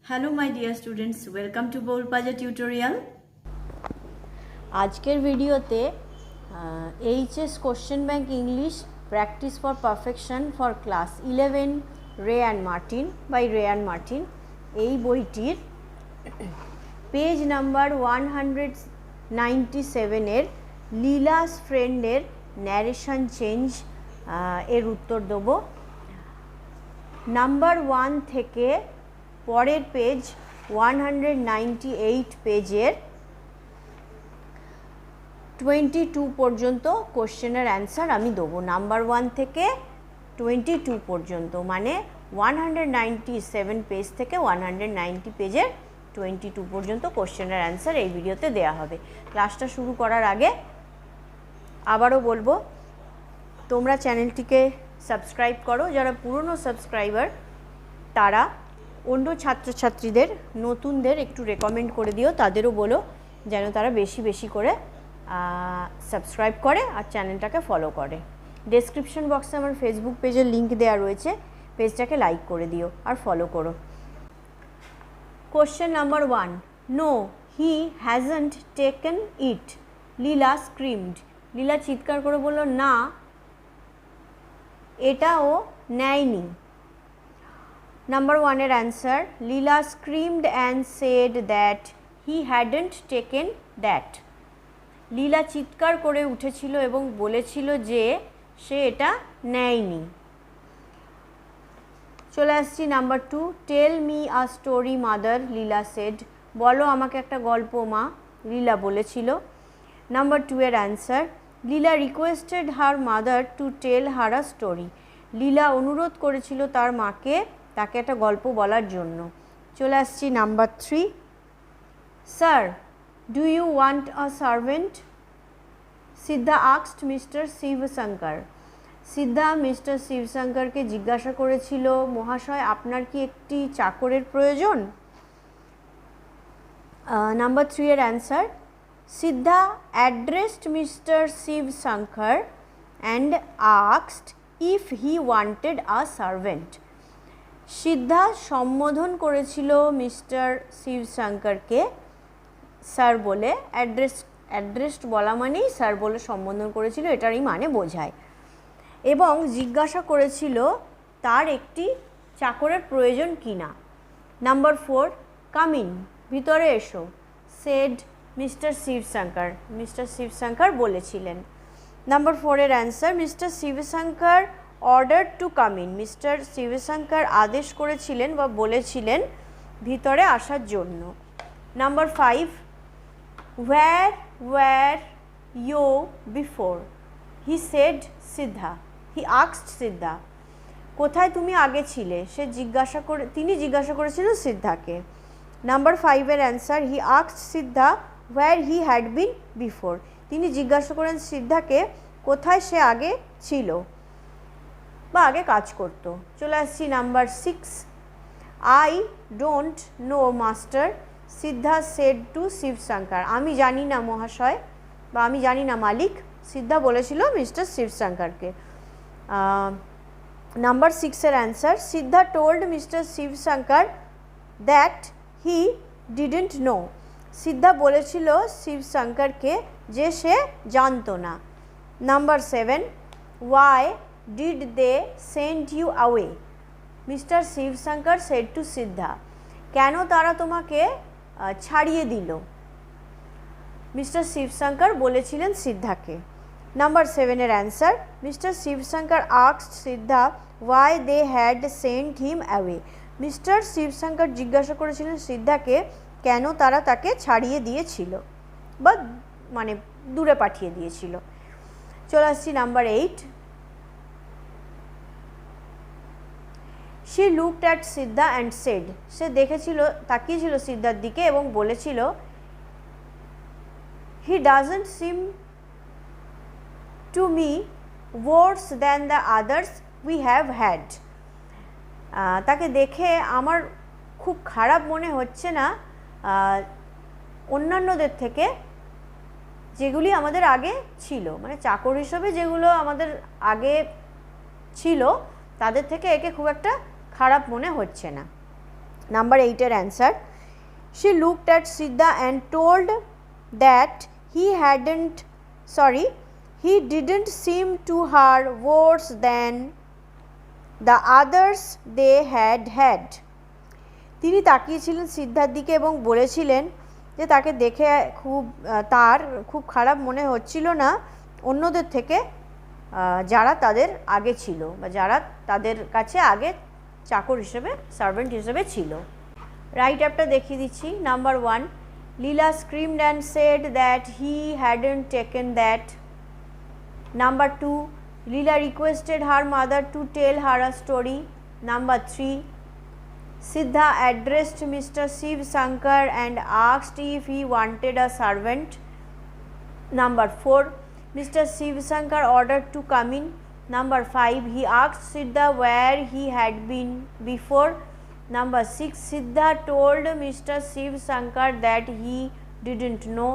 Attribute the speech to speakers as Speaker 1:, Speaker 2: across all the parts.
Speaker 1: Hello my dear students, welcome to Boul Panja tutorial.
Speaker 2: আজকের ভিডিওতে HS question bank English practice for perfection for class 11 রে and Martin by রে and Martin এই বইটির page number 197 এর লীলাস ফ্রেন্ডের narration change এর উত্তর দেব। নাম্বার 1 থেকে পরের পেজ 198 পেজের 22 পর্যন্ত কোশ্চেনের অ্যান্সার আমি দেবো। নাম্বার 1 থেকে 22 পর্যন্ত মানে 197 পেজ থেকে 190 পেজের 22 পর্যন্ত কোশ্চেনের অ্যান্সার এই ভিডিওতে দেয়া হবে। ক্লাসটা শুরু করার আগে আবারও বলবো, তোমরা চ্যানেলটিকে সাবস্ক্রাইব করো। যারা পুরনো সাবস্ক্রাইবার তারা অন্য ছাত্রছাত্রীদের নতুনদের একটু রেকমেন্ড করে দিও, তাদেরও বলো যেন তারা বেশি বেশি করে সাবস্ক্রাইব করে আর চ্যানেলটাকে ফলো করে। ডেসক্রিপশন বক্সে আমার ফেসবুক পেজের লিঙ্ক দেওয়া রয়েছে, পেজটাকে লাইক করে দিও আর ফলো করো। Question number 1, no he hasn't taken it, Leela screamed. Leela চিৎকার করে বলল না, এটা ও নেয়নি। নাম্বার 1 এর answer, Leela screamed and said that he hadn't taken that. Leela চিৎকার করে উঠেছিল এবং বলেছিল যে সে এটা নেয়নি। চলে আসছি number 2, tell me a story mother, Leela said. বলো আমাকে একটা গল্প মা, লীলা বলেছিল। নাম্বার 2 এর answer, Leela requested her mother to tell her a story. Leela অনুরোধ করেছিল তার মাকে তাকে একটা গল্প বলার জন্য। চলে আসছি number 3, sir do you want a servant? Siddha asked mister Shivshankar. Siddha mister শিবশঙ্করকে জিজ্ঞাসা করেছিল, মহাশয় আপনার কি একটি চাকরের প্রয়োজন? নাম্বার 3 এর answer, Siddha addressed mister Shivshankar and asked if he wanted a servant. Siddha সম্বোধন করেছিল মিস্টার শিবশঙ্করকে স্যার বলে। অ্যাড্রেসড বলা মানেই স্যার বলে সম্বোধন করেছিল, এটারই মানে বোঝায়। এবং জিজ্ঞাসা করেছিল তার একটি চাকরের প্রয়োজন কি না। নাম্বার 4, কাম ইন, ভিতরে এসো, said mister Shivshankar. Mister Shivshankar বলেছিলেন। নাম্বার 4 এর answer, mister Shivshankar order to come in. Mister Shivshankar আদেশ করেছিলেন বা বলেছিলেন ভিতরে আসার জন্য। Number 5, where were you before? He said Siddha. He asked Siddha. কোথায় তুমি আগে ছিলে তিনি জিজ্ঞাসা করেছিলেন সিদ্ধাকে। নাম্বার 5 এর answer, he asked Siddha where he had been before. তিনি জিজ্ঞাসা করেন সিদ্ধাকে কোথায় সে আগে ছিল বা আগে কাজ করত। চলে আসছি number 6, I don't know master, Siddha said to Shivshankar. আমি জানি না মহাশয় বা আমি জানি না মালিক, সিদ্ধা বলেছিল মিস্টার শিবশঙ্করকে। নাম্বার 6 এর answer, Siddha told mister Shivshankar that he didn't know. Siddha বলেছিল শিবশঙ্করকে যে সে জানতো না। Number 7, why did they send you away? Mister Shivshankar said to Siddha. কেন তারা তোমাকে ছাড়িয়ে দিল? মিস্টার শিবশঙ্কর বলেছিলেন সিদ্ধাকে। নাম্বার 7 এর answer, mister Shivshankar asked Siddha why they had sent him away. Mister Shivshankar জিজ্ঞাসা করেছিলেন সিদ্ধাকে কেন তারা তাকে ছাড়িয়ে দিয়েছিল বা মানে দূরে পাঠিয়ে দিয়েছিল। চলে আসছি number 8, she looked at Siddha and said. সে তাকিয়েছিল সিদ্ধার দিকে এবং বলেছিল, he doesn't seem to me worse than the others we have had. তাকে দেখে আমার খুব খারাপ মনে হচ্ছে না অন্যান্যদের থেকে যেগুলি আমাদের আগে ছিল, মানে চাকর হিসেবে যেগুলো আমাদের আগে ছিল তাদের থেকে একে খুব একটা খারাপ মনে হচ্ছে না। Number 8 এর answer, she looked at Siddha and told that he didn't seem to her worse than the others they had. তিনি তাকিয়েছিলেন সিদ্ধার দিকে এবং বলেছিলেন যে তাকে দেখে তার খুব খারাপ মনে হচ্ছিল না অন্যদের থেকে যারা তাদের আগে ছিল বা যারা তাদের কাছে আগে চাকর হিসেবে সার্ভেন্ট হিসেবে ছিল। রাইট আপটা দেখিয়ে দিচ্ছি। Number 1, Leela screamed and said that he hadn't taken that. Number 2, Leela requested her mother to tell her a story. Number 3, Siddha addressed Mr. Shiv Shankar and asked if he wanted a servant. Number 4, Mr. Shiv Shankar ordered to come in. Number 5, he asked Siddha where he had been before. Number 6, Siddha told Mr. Shiv Shankar that he didn't know.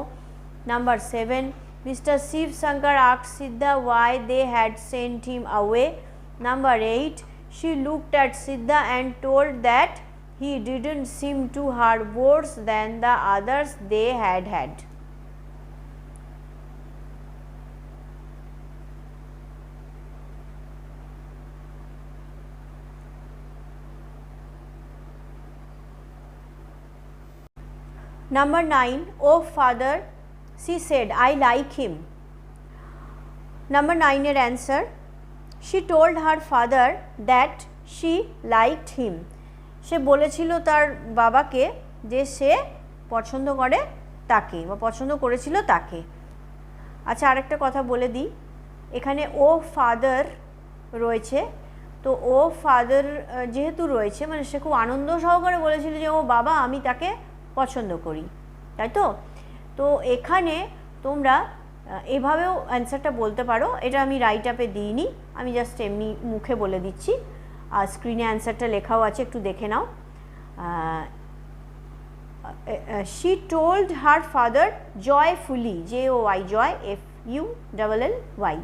Speaker 2: Number 7, Mr. Shiv Shankar asked Siddha why they had sent him away. Number 8, she looked at Siddha and told that he didn't seem to her worse than the others they had. Number 9, oh father, she said, I like him. Number 9 এর answer, she told her father that she liked him. সে বলেছিল তার বাবাকে যে সে পছন্দ করে তাকে বা পছন্দ করেছিল তাকে। আচ্ছা, আরেকটা কথা বলে দিই, এখানে ও ফাদার রয়েছে, তো ও ফাদার যেহেতু রয়েছে মানে সে খুব আনন্দ সহকারে বলেছিল যে ও বাবা আমি তাকে পছন্দ করি, তাই তো। তো এখানে তোমরা এভাবেও অ্যান্সারটা বলতে পারো, এটা আমি রাইট আপে দিইনি, আমি জাস্ট এমনি মুখে বলে দিচ্ছি, আর স্ক্রিনে অ্যান্সারটা লেখাও আছে, একটু দেখে নাও। she told her father joyfully, J-O-Y, joy, F-U-L-L-Y,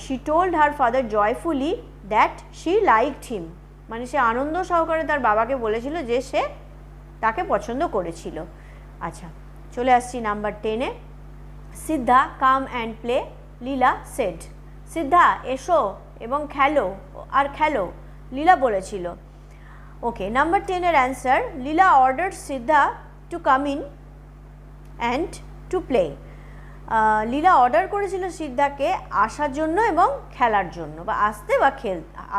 Speaker 2: she told her father joyfully that she liked him, মানে সে আনন্দ সহকারে তার বাবাকে বলেছিল যে সে তাকে পছন্দ করেছিল। আচ্ছা, চলে আসছি নাম্বার 10-এ। Siddha come and play, Leela said. Siddha এসো এবং খেলো আর খেলো, লীলা বলেছিল। ওকে, নাম্বার 10-এর answer, Leela ordered Siddha to come in and to play. Leela order করেছিল সিদ্ধাকে আসার জন্য এবং খেলার জন্য, বা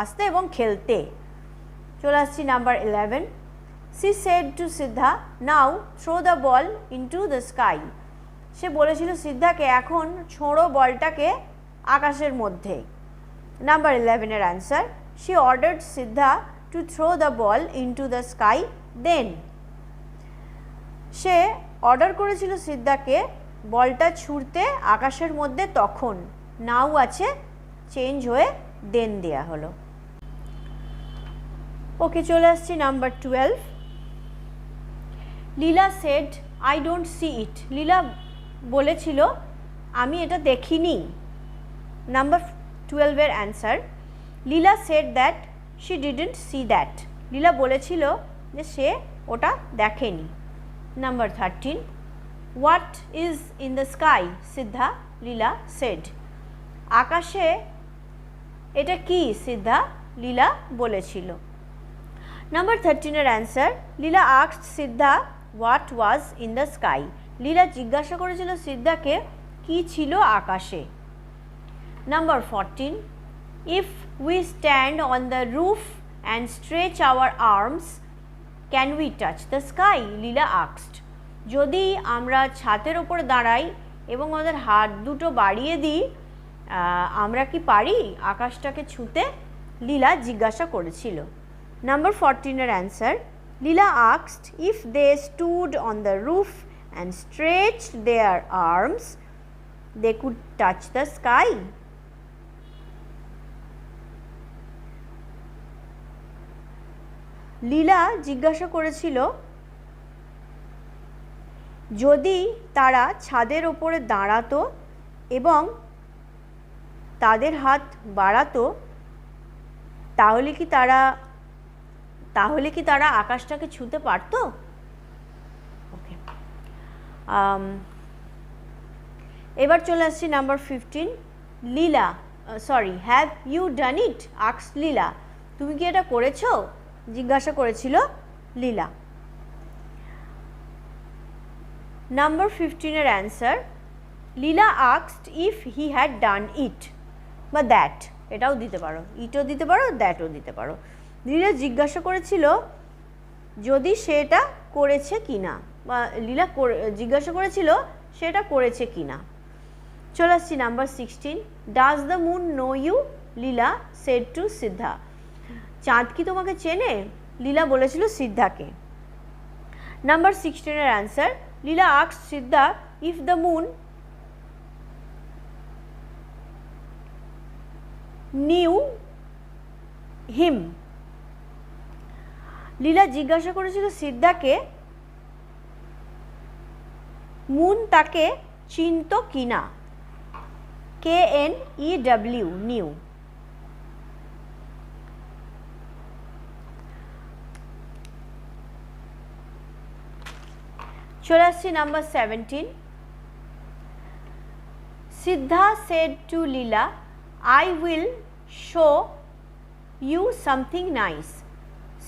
Speaker 2: আসতে এবং খেলতে। চলে আসছি number 11। she said to Siddha, now throw the ball into the sky. সে বলেছিল সিদ্ধাকে এখন ছোঁড়ো বলটাকে আকাশের মধ্যে। নাম্বার 11-এর answer, she ordered Siddha to throw the ball into the sky then. Say order করেছিল সিদ্ধাকে বলটা ছুঁড়তে আকাশের মধ্যে তখন। নাও আছে, চেঞ্জ হয়ে দেন দেয়া হলো। ওকে, চলে আসছি number 12। Leela said, I don't see it. Leela বলেছিল আমি এটা দেখিনি। নাম্বার 12-এর answer, Leela said that she didn't see that. Leela বলেছিল যে সে ওটা দেখেনি। Number 13, what is in the sky Siddha, Leela said. আকাশে এটা কি সিদ্ধা, লীলা বলেছিল। নাম্বার 13-এর answer, Leela asked Siddha what was in the sky. Leela জিজ্ঞাসা করেছিল সিদ্ধাকে কি ছিল আকাশে। Number 14, if we stand on the roof and stretch our arms can we touch the sky, Leela asked. যদি আমরা ছাদের ওপর দাঁড়াই এবং আমাদের হাত দুটো বাড়িয়ে দিই, আমরা কি পারি আকাশটাকে ছুঁতে, লীলা জিজ্ঞাসা করেছিল। নাম্বার 14-এর answer, Leela asked if they stood on the roof and stretched their arms they could touch the sky. Leela জিজ্ঞাসা করেছিল যদি তারা ছাদের ওপরে দাঁড়াতো এবং তাদের হাত বাড়াতো তাহলে কি তারা তাহলে কি তারা আকাশটাকে ছুঁতে পারতো? ওকে, এবার চলে আসছি number 15। Leela, sorry, have you done it asked Leela, তুমি কি এটা করেছো? জিজ্ঞাসা করেছিল লীলা। নাম্বার 15 এর answer, Leela asked if he had done it বা দ্যাট, এটাও দিতে পারো, ইটও দিতে পারো, দ্যাটও দিতে পারো। লীলা জিজ্ঞাসা করেছিল যদি সে এটা করেছে কিনা, বা লীলা জিজ্ঞাসা করেছিল সে এটা করেছে কিনা। চলে আসছি number 16। Does the moon know you, Leela said to Siddha, চাঁদ কি তোমাকে চেনে? লীলা বলেছিল সিদ্ধাকে। নাম্বার 16 এর answer, Leela asked Siddha if the moon knew him, Leela জিজ্ঞাসা করেছিল সিদ্ধাকে মুন তাকে চিনত কিনা, KNEW, নিউ। চলে আসছি number 17। Siddha said to Leela, I will show you something nice,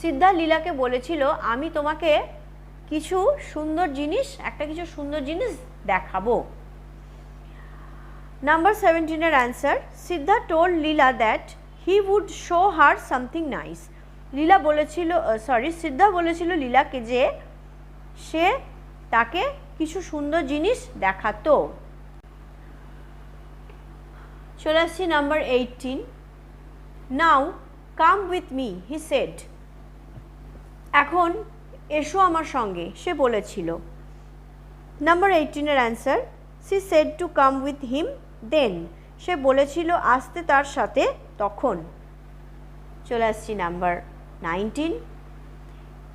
Speaker 2: Siddha লীলাকে বলেছিল আমি তোমাকে কিছু সুন্দর জিনিস, একটা কিছু সুন্দর জিনিস দেখাবো। নাম্বার 17 এর answer, Siddha told Leela that he would show her something nice, Leela বলেছিল, সরি, সিদ্ধা বলেছিল লীলাকে যে সে তাকে কিছু সুন্দর জিনিস দেখাতো। চলে আসছি number 18। Now come with me he said, এখন এসো আমার সঙ্গে, সে বলেছিল। নাম্বার 18 এর answer, she said to come with him then, সে বলেছিল আসতে তার সাথে তখন। চলে আসছি number 19।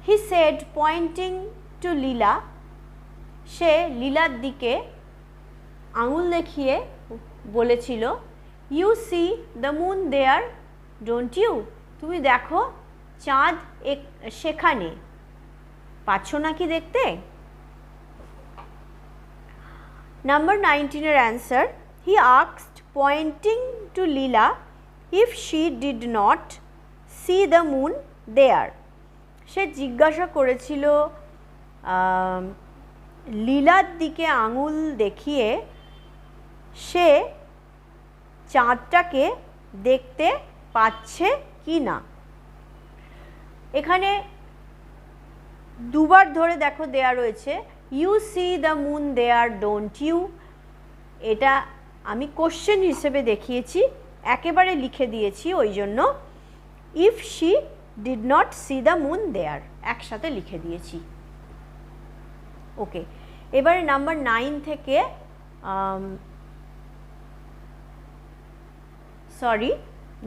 Speaker 2: He said pointing to Leela, সে লীলার দিকে আঙুল দেখিয়ে বলেছিল you see the moon there don't you, তুমি দেখো চাঁদ সেখানে, পাচ্ছ নাকি দেখতে? নাম্বার 19 এর answer, he asked pointing to Leela if she did not see the moon there, সে জিজ্ঞাসা করেছিল লীলার দিকে আঙুল দেখিয়ে সে চাঁদটাকে দেখতে পাচ্ছে কি না। এখানে দুবার ধরে দেখো দেয়া রয়েছে you see the moon there don't you, এটা আমি কোশ্চেন হিসেবে দেখিয়েছি, একেবারে লিখে দিয়েছি, ওই জন্য if she did not see the moon there একসাথে লিখে দিয়েছি। ওকে, এবারে নাম্বার 9 থেকে সরি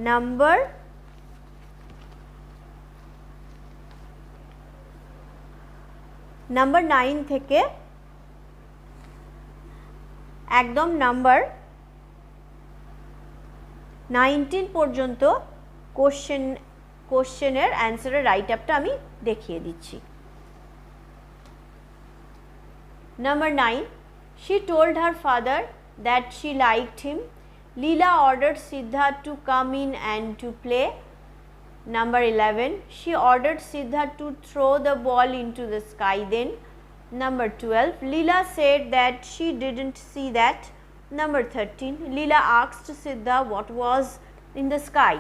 Speaker 2: নাম্বার নাম্বার 9 থেকে একদম নাম্বার 19 পর্যন্ত কোশ্চেনের অ্যান্সারের রাইট আপটা আমি দেখিয়ে দিচ্ছি। Number 9, she told her father that she liked him. Leela ordered Siddha to come in and to play. Number 11, she ordered Siddha to throw the ball into the sky then. Number 12, Leela said that she didn't see that. Number 13, Leela asked Siddha what was in the sky.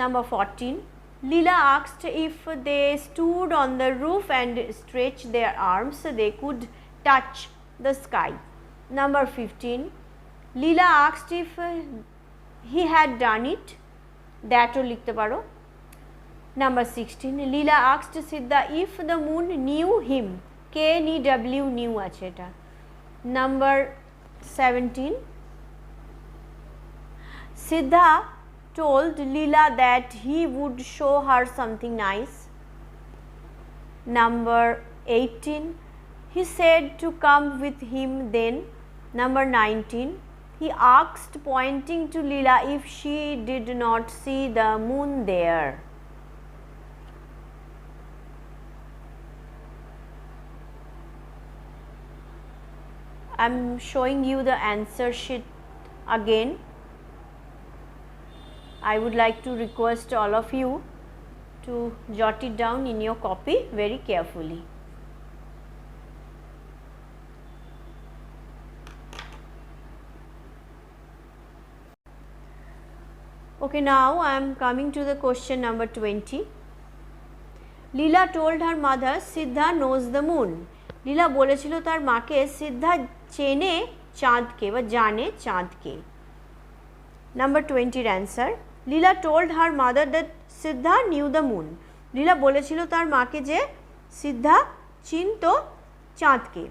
Speaker 2: Number 14, Leela asked if they stood on the roof and stretched their arms they could touch the sky. Number 15, Leela asked if he had done it, that ও লিখতে পারো। Number 16, Leela asked Siddha if the moon knew him, KNEW knew আছে এটা। Number 17, Siddha told Leela that he would show her something nice. Number 18, he said to come with him then. Number 19, he asked pointing to Leela if she did not see the moon there. I'm showing you the answer sheet again. I would like to request all of you to jot it down in your copy very carefully. Okay, now I am coming to the question number 20. Leela told her mother Siddha knows the moon. লীলা বলেছিল তার মাকে সিদ্ধা চেনে চাঁদকে বা জানে চাঁদকে। Number 20 answer, Leela told her mother that Siddha knew the moon. Leela বলেছিল তার মাকে যে সিদ্ধা চিনত চাঁদকে।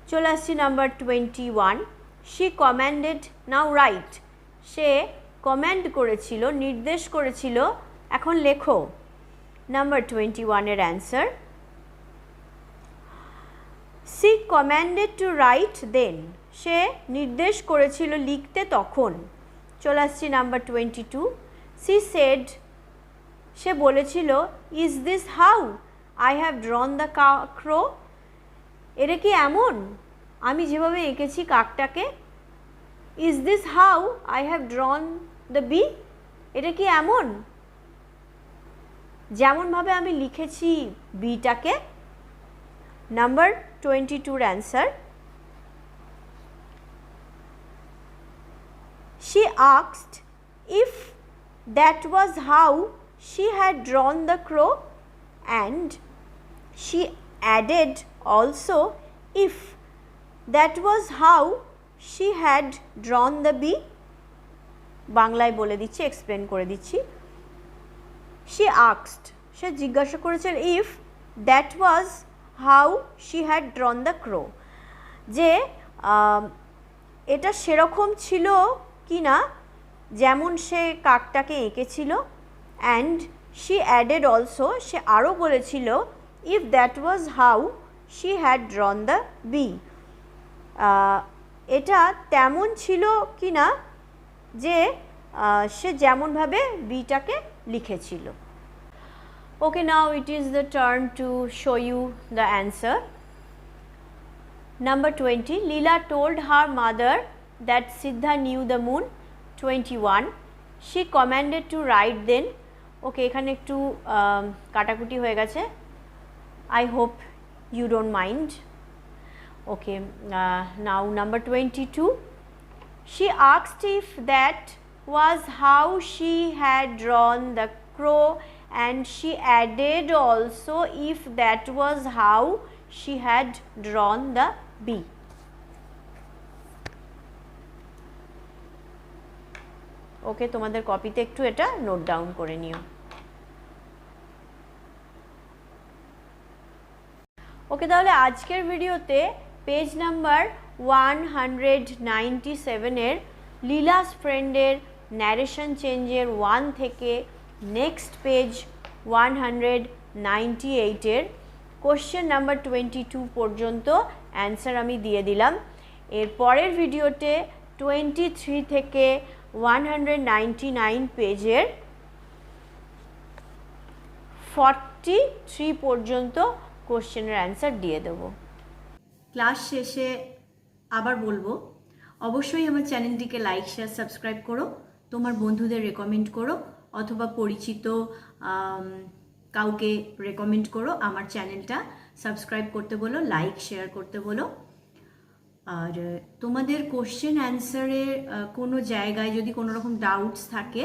Speaker 2: চলে আসছি number 21। She commanded now write. সে কম্যান্ড করেছিল, নির্দেশ করেছিল, এখন লেখো। নাম্বার 21 এর answer, she commanded to write then. সে নির্দেশ করেছিল লিখতে তখন। চলে আসছি নাম্বার 22। সি সেড, সে বলেছিল, is this how I have drawn the crow. এটা কি এমন আমি যেভাবে এঁকেছি কাকটাকে। Is this how I have drawn the B. এটা কি এমন যেমনভাবে আমি লিখেছি বিটাকে। Number 22 answer, she asked if that was how she had drawn the crow, and she added also if that was how she had drawn the bee. বাংলায় বলে দিচ্ছি, এক্সপ্লেন করে দিচ্ছি। she asked, সে জিজ্ঞাসা করেছিল, if that was how she had drawn the crow, যে এটা সেরকম ছিল কি না যেমন সে কাকটাকে এঁকেছিল। অ্যান্ড শি অ্যাডেড অলসো, সে আরও বলেছিল, if that was how she had drawn the B, এটা তেমন ছিল কি না যে সে যেমনভাবে বিটাকে লিখেছিল। Okay, now it is the turn to show you the answer. Number 20, Leela told her mother that Siddha knew the moon. 21, she commanded to write then. Okay, এখানে একটু কাটাকুটি হয়ে গেছে। I hope you don't mind. Okay, now number 22, she asked if that was how she had drawn the crow, and she added also if that was how she had drawn the bee. ওকে, তোমাদের কপিতে একটু এটা note down করে নিও। ওকে, তাহলে আজকের ভিডিওতে page number 197 এর লীলাস ফ্রেন্ডের ন্যারেশন চেঞ্জের 1 থেকে নেক্সট পেজ 198 এর কোশ্চেন নাম্বার 22 পর্যন্ত অ্যান্সার আমি দিয়ে দিলাম। এর পরের ভিডিওতে 23 থেকে 199 পেজের 43 পর্যন্ত কোশ্চেনের অ্যান্সার দিয়ে দেবো।
Speaker 1: ক্লাস শেষে আবার বলবো, অবশ্যই আমার চ্যানেলটিকে লাইক, শেয়ার, সাবস্ক্রাইব করো, তোমার বন্ধুদের রেকমেন্ড করো, অথবা পরিচিত কাউকে রেকমেন্ড করো, আমার চ্যানেলটা সাবস্ক্রাইব করতে বলো, লাইক শেয়ার করতে বলো। আর তোমাদের কোশ্চেন অ্যান্সারের কোনো জায়গায় যদি কোনো রকম ডাউটস থাকে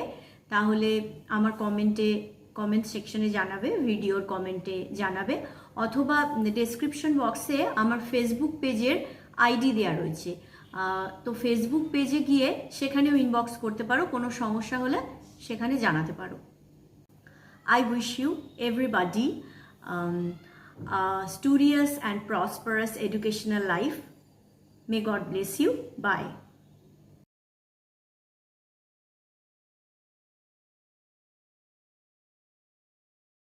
Speaker 1: তাহলে আমার কমেন্ট সেকশনে জানাবে, ভিডিওর কমেন্টে জানাবে, অথবা ডেসক্রিপশন বক্সে আমার ফেসবুক পেজের আইডি দেওয়া রয়েছে, তো ফেসবুক পেজে গিয়ে সেখানেও ইনবক্স করতে পারো, কোনো সমস্যা হলে সেখানে জানাতে পারো। I wish you everybody a studious and prosperous educational life. May God bless you. Bye.